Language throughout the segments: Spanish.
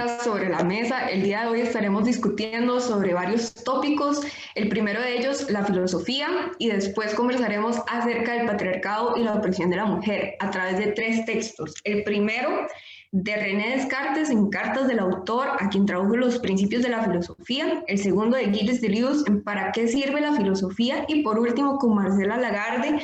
preguntas sobre la mesa. El día de hoy estaremos discutiendo sobre varios tópicos. El primero de ellos, la filosofía, y después conversaremos acerca del patriarcado y la opresión de la mujer a través de tres textos. El primero, de René Descartes en Cartas del autor, a quien tradujo los principios de la filosofía. El segundo, de Gilles Deleuze en ¿Para qué sirve la filosofía? Y por último, con Marcela Lagarde,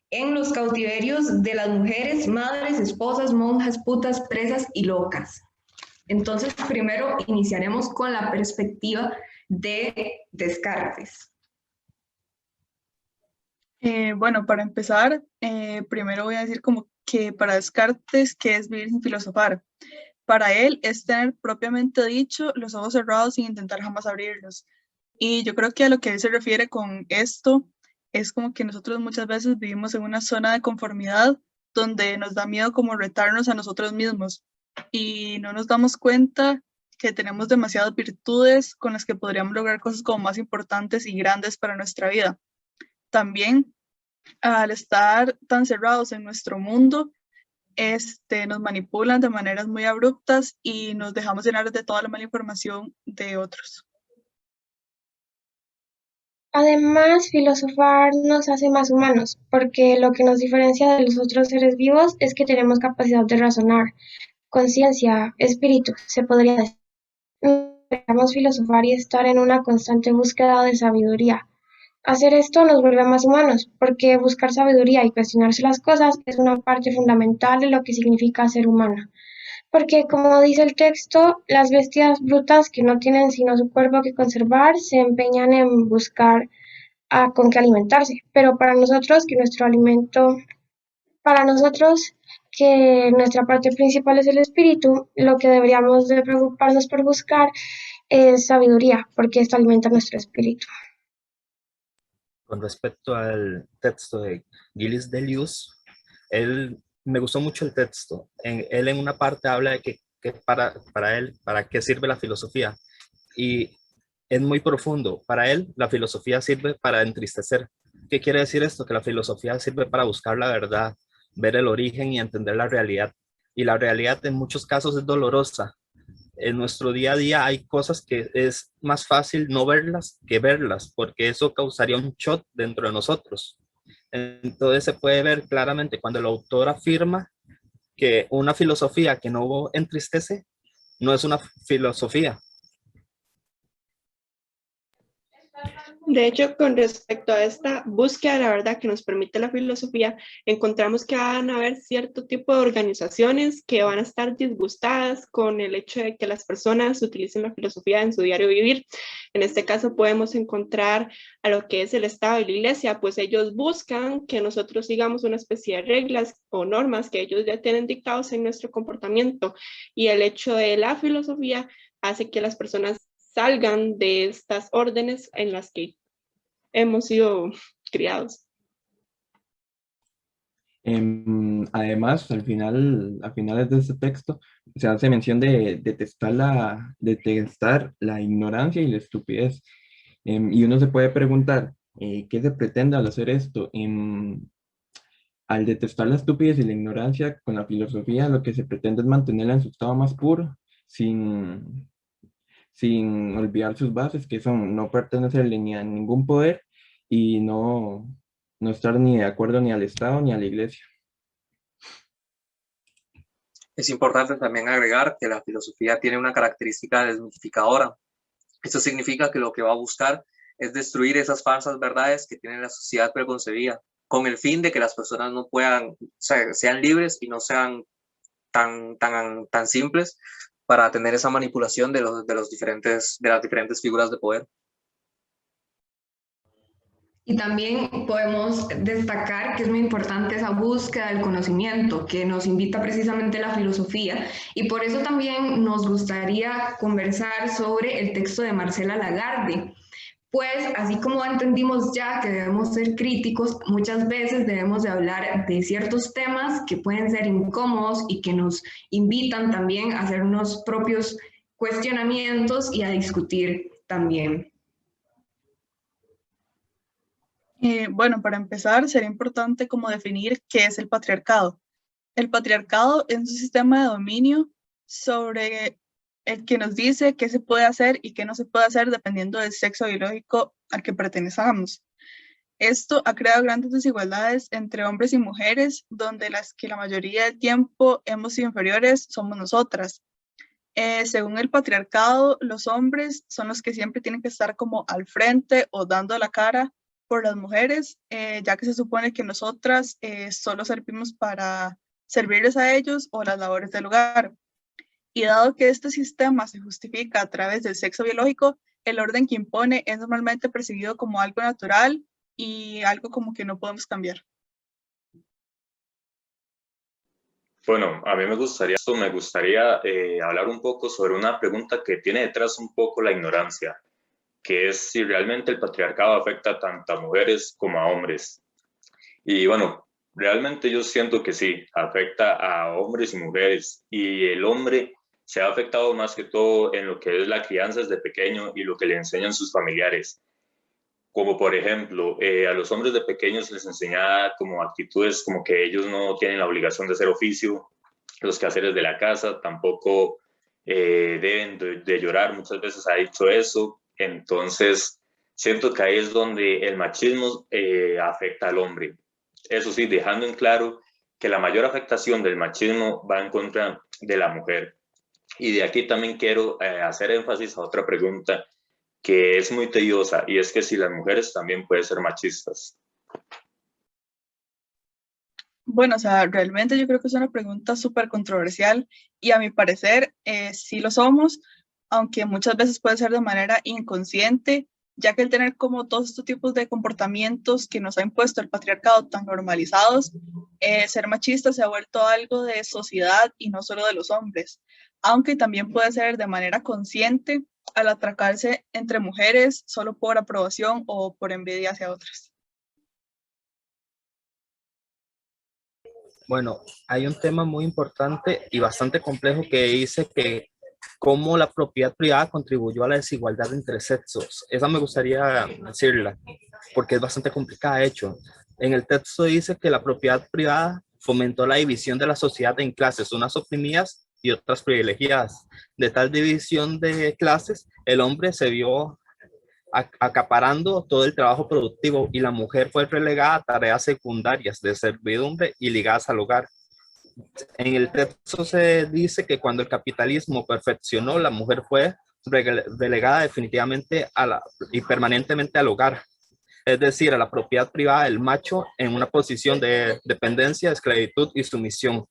en los cautiverios de las mujeres, madres, esposas, monjas, putas, presas y locas. Entonces, primero iniciaremos con la perspectiva de Descartes. Bueno, para empezar, primero voy a decir como que para Descartes, ¿qué es vivir sin filosofar? Para él es tener propiamente dicho los ojos cerrados sin intentar jamás abrirlos. Y yo creo que a lo que él se refiere con esto es como que nosotros muchas veces vivimos en una zona de conformidad donde nos da miedo como retarnos a nosotros mismos y no nos damos cuenta que tenemos demasiadas virtudes con las que podríamos lograr cosas como más importantes y grandes para nuestra vida. También, al estar tan cerrados en nuestro mundo, nos manipulan de maneras muy abruptas y nos dejamos llenar de toda la mala información de otros. Además, filosofar nos hace más humanos, porque lo que nos diferencia de los otros seres vivos es que tenemos capacidad de razonar, conciencia, espíritu, se podría decir. Necesitamos filosofar y estar en una constante búsqueda de sabiduría. Hacer esto nos vuelve más humanos, porque buscar sabiduría y cuestionarse las cosas es una parte fundamental de lo que significa ser humano. Porque, como dice el texto, las bestias brutas que no tienen sino su cuerpo que conservar se empeñan en buscar con qué alimentarse. Pero para nosotros que nuestra parte principal es el espíritu, lo que deberíamos de preocuparnos por buscar es sabiduría, porque esto alimenta nuestro espíritu. Con respecto al texto de Gilles Deleuze, me gustó mucho el texto. Él en una parte habla de que para él, ¿para qué sirve la filosofía? Y es muy profundo. Para él, la filosofía sirve para entristecer. ¿Qué quiere decir esto? Que la filosofía sirve para buscar la verdad, ver el origen y entender la realidad. Y la realidad en muchos casos es dolorosa. En nuestro día a día hay cosas que es más fácil no verlas que verlas, porque eso causaría un shock dentro de nosotros. Entonces se puede ver claramente cuando el autor afirma que una filosofía que no entristece no es una filosofía. De hecho, con respecto a esta búsqueda de la verdad que nos permite la filosofía, encontramos que van a haber cierto tipo de organizaciones que van a estar disgustadas con el hecho de que las personas utilicen la filosofía en su diario vivir. En este caso podemos encontrar a lo que es el Estado y la Iglesia, pues ellos buscan que nosotros sigamos una especie de reglas o normas que ellos ya tienen dictados en nuestro comportamiento, y el hecho de la filosofía hace que las personas salgan de estas órdenes en las que hemos sido criados. Además, a finales de este texto, se hace mención de detestar la ignorancia y la estupidez. Y uno se puede preguntar, ¿qué se pretende al hacer esto? Al detestar la estupidez y la ignorancia, con la filosofía lo que se pretende es mantenerla en su estado más puro, sin olvidar sus bases, que son no pertenecerle ni a ningún poder y no estar ni de acuerdo ni al Estado ni a la Iglesia. Es importante también agregar que la filosofía tiene una característica desmitificadora. Esto significa que lo que va a buscar es destruir esas falsas verdades que tiene la sociedad preconcebida, con el fin de que las personas no puedan, sean libres y no sean tan simples para tener esa manipulación de las diferentes figuras de poder. Y también podemos destacar que es muy importante esa búsqueda del conocimiento que nos invita precisamente la filosofía, y por eso también nos gustaría conversar sobre el texto de Marcela Lagarde. Pues así como entendimos ya que debemos ser críticos, muchas veces debemos de hablar de ciertos temas que pueden ser incómodos y que nos invitan también a hacer unos propios cuestionamientos y a discutir también. Bueno, para empezar, sería importante como definir qué es el patriarcado. El patriarcado es un sistema de dominio sobre el que nos dice qué se puede hacer y qué no se puede hacer dependiendo del sexo biológico al que pertenezcamos. Esto ha creado grandes desigualdades entre hombres y mujeres, donde las que la mayoría del tiempo hemos sido inferiores somos nosotras. Según el patriarcado, los hombres son los que siempre tienen que estar como al frente o dando la cara por las mujeres, ya que se supone que nosotras solo servimos para servirles a ellos o las labores del hogar. Y dado que este sistema se justifica a través del sexo biológico, el orden que impone es normalmente percibido como algo natural y algo como que no podemos cambiar. Bueno, a mí me gustaría hablar un poco sobre una pregunta que tiene detrás un poco la ignorancia, que es si realmente el patriarcado afecta tanto a mujeres como a hombres. Y bueno, realmente yo siento que sí, afecta a hombres y mujeres, y el hombre se ha afectado más que todo en lo que es la crianza desde pequeño y lo que le enseñan sus familiares. Como por ejemplo, a los hombres de pequeños les enseñaba como actitudes como que ellos no tienen la obligación de hacer oficio, los quehaceres de la casa, tampoco deben de llorar, muchas veces ha dicho eso. Entonces siento que ahí es donde el machismo afecta al hombre. Eso sí, dejando en claro que la mayor afectación del machismo va en contra de la mujer. Y de aquí también quiero hacer énfasis a otra pregunta que es muy tediosa, y es que si las mujeres también pueden ser machistas. Bueno, o sea, realmente yo creo que es una pregunta súper controversial y a mi parecer sí lo somos, aunque muchas veces puede ser de manera inconsciente, ya que el tener como todos estos tipos de comportamientos que nos ha impuesto el patriarcado tan normalizados, ser machista se ha vuelto algo de sociedad y no solo de los hombres, aunque también puede ser de manera consciente al atracarse entre mujeres solo por aprobación o por envidia hacia otras. Bueno, hay un tema muy importante y bastante complejo que dice que cómo la propiedad privada contribuyó a la desigualdad entre sexos. Esa me gustaría decirla, porque es bastante complicada, de hecho. En el texto dice que la propiedad privada fomentó la división de la sociedad en clases, unas oprimidas y otras privilegiadas. De tal división de clases, el hombre se vio acaparando todo el trabajo productivo y la mujer fue relegada a tareas secundarias de servidumbre y ligadas al hogar. En el texto se dice que cuando el capitalismo perfeccionó, la mujer fue relegada definitivamente y permanentemente al hogar, es decir, a la propiedad privada del macho en una posición de dependencia, esclavitud y sumisión.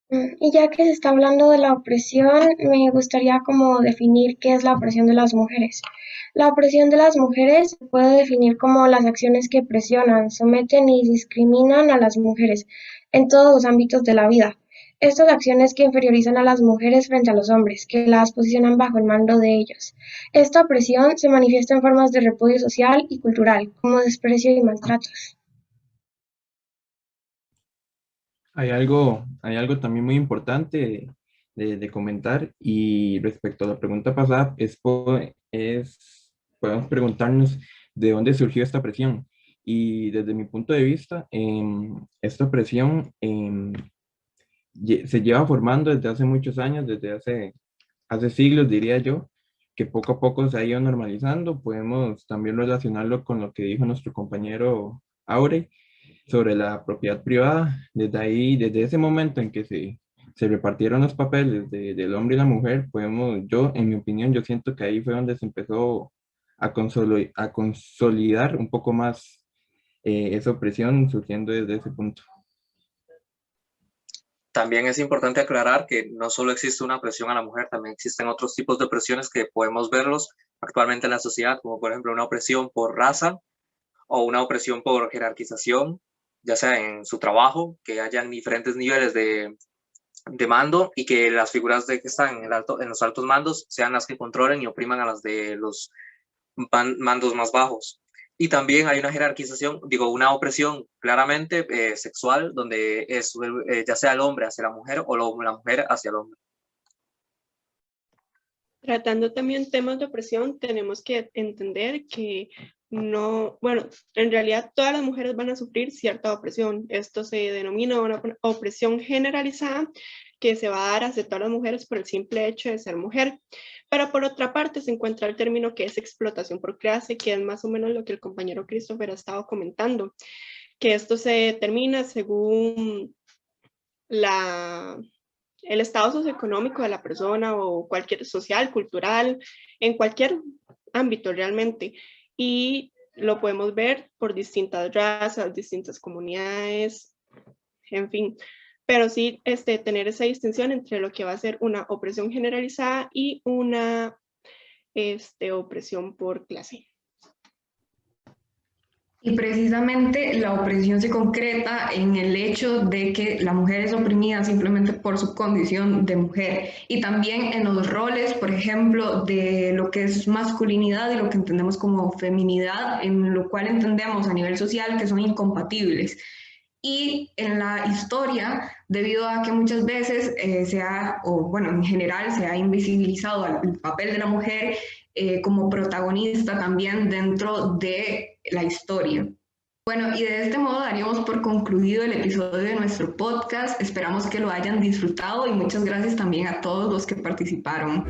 Y ya que se está hablando de la opresión, me gustaría como definir qué es la opresión de las mujeres. La opresión de las mujeres se puede definir como las acciones que presionan, someten y discriminan a las mujeres en todos los ámbitos de la vida. Estas acciones que inferiorizan a las mujeres frente a los hombres, que las posicionan bajo el mando de ellos. Esta opresión se manifiesta en formas de repudio social y cultural, como desprecio y maltratos. Hay algo también muy importante de comentar, y respecto a la pregunta pasada, podemos preguntarnos de dónde surgió esta presión. Y desde mi punto de vista, esta presión se lleva formando desde hace muchos años, hace siglos, diría yo, que poco a poco se ha ido normalizando. Podemos también relacionarlo con lo que dijo nuestro compañero Aure sobre la propiedad privada. Desde ahí, desde ese momento en que se repartieron los papeles del hombre y la mujer, en mi opinión, yo siento que ahí fue donde se empezó a consolidar un poco más esa opresión surgiendo desde ese punto. También es importante aclarar que no solo existe una presión a la mujer, también existen otros tipos de presiones que podemos verlos actualmente en la sociedad, como por ejemplo una opresión por raza o una opresión por jerarquización, ya sea en su trabajo, que hayan diferentes niveles de mando y que las figuras que están en los altos mandos sean las que controlen y opriman a las de los mandos más bajos. Y también hay una jerarquización, una opresión claramente sexual, donde es ya sea el hombre hacia la mujer o la mujer hacia el hombre. Tratando también temas de opresión, tenemos que entender que no, bueno, en realidad todas las mujeres van a sufrir cierta opresión. Esto se denomina una opresión generalizada que se va a dar hacia todas las mujeres por el simple hecho de ser mujer. Pero por otra parte se encuentra el término que es explotación por clase, que es más o menos lo que el compañero Christopher ha estado comentando, que esto se determina según el estado socioeconómico de la persona o cualquier social, cultural, en cualquier ámbito realmente. Y lo podemos ver por distintas razas, distintas comunidades, en fin. Pero sí tener esa distinción entre lo que va a ser una opresión generalizada y una opresión por clase. Y precisamente la opresión se concreta en el hecho de que la mujer es oprimida simplemente por su condición de mujer y también en los roles, por ejemplo, de lo que es masculinidad y lo que entendemos como feminidad, en lo cual entendemos a nivel social que son incompatibles. Y en la historia, debido a que muchas veces en general se ha invisibilizado el papel de la mujer como protagonista también dentro de la historia. Bueno, y de este modo daríamos por concluido el episodio de nuestro podcast. Esperamos que lo hayan disfrutado y muchas gracias también a todos los que participaron.